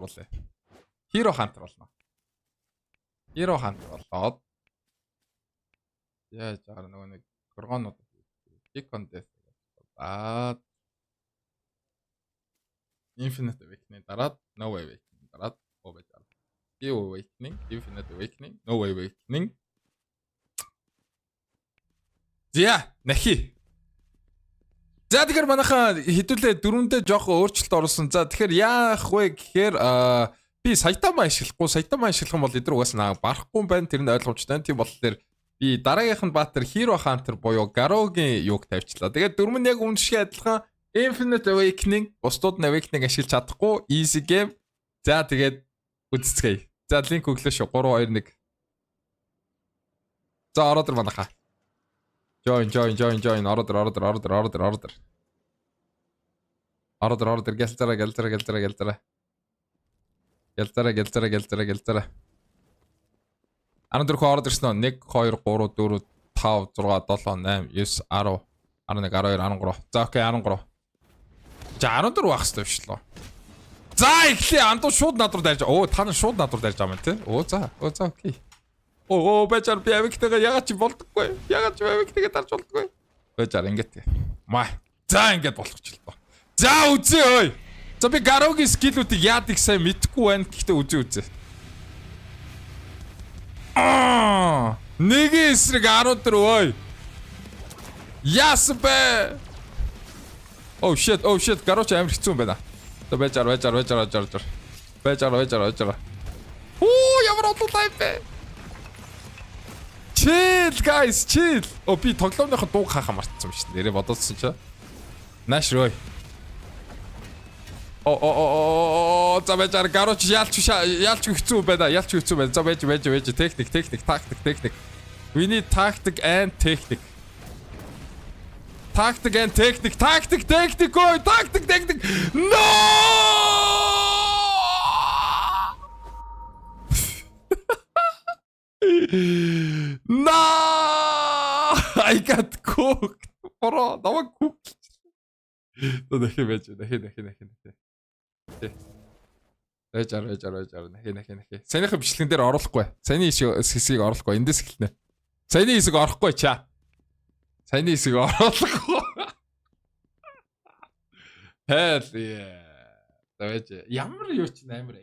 болоо. Hero Hunter болно. Hero Hunter болоод яаж байгаа нөгөө нэг горгонууд Icon Death болоод Infinite Awakening дараад No Awakening дараад байж байгаа. Awakening, Infinite Awakening, No Awakening. За, нахи. За тэгэхээр манайхаа хэдүүлээ дөрөндөө жоохон өөрчлөлт оруулсан. За тэгэхээр яах вэ гэхээр би Saitama ашиглахгүй. Saitama ашиглах юм бол эдгээр угаасаа барахгүй байна. Тэр нь ойлгомжтой. Тийм болохоор би дараагийнх нь баатар Hero Hunter буюу Garou-гийн юуг тавьчлаа. Тэгээд дөрөв нь яг үнэшгүй адилхан Infinite Awakening, бусдууд нь Awakening ашиглаж чадахгүй. Easy game. За тэгээд үзцгээе. За линк өглөө шүү. 3 2 1. За ороод ир манайхаа. Join order гэлзараа Анадөрхөө ороод ирсэн нь 1 2 3 4 5 6 7 8 9 10 11 12 13. За окей 13. За 14 байх хэрэгтэй биш лөө. За эхлэе андуу шууд над руу дайрж. Оо та нар шууд над руу дайрж байгаа юм тий. Оо за окей. Оо бачаар би авигтэйгээ ягаад чи болдоггүй. Ягаад чи авигтэйгээ дарж болдоггүй. Бачаар ингээд. Маа. За ингээд болохч л тоо. За үзье ой. За би Garou-гийн скиллүүдийг яадаг сайн мэдэхгүй байна. Гэхдээ үзье. Нэг эсрэг 14 ой. Яс бэ. Oh shit. Garou ч амар хэцүү юм байна. За бачаар. Оо ямар одлоо тайп бэ. Chill guys, chill. О би тоглоомныхоо дууг хаахаа мартсан юм шүү дээ. Нэрээ бодоодсон ч. Нааш рой. За бачаар Garou ч яалч хэцүү байна. За байж. Техник, tactic. We need tactic and technique. Tactic. Ой, tactic. No! No! I got cooked. Бро, намайг cooked. Дахин байж. Нахи. Саяныхаа бичлэгэн дээр оруулахгүй. Саяны хэсгийг оруулахгүй. Эндээс эхэлнэ. Саяны хэсэг орохгүй чаа. Саяны хэсэг оруулахгүй. Hell yeah. Давай. Ямар юу ч амар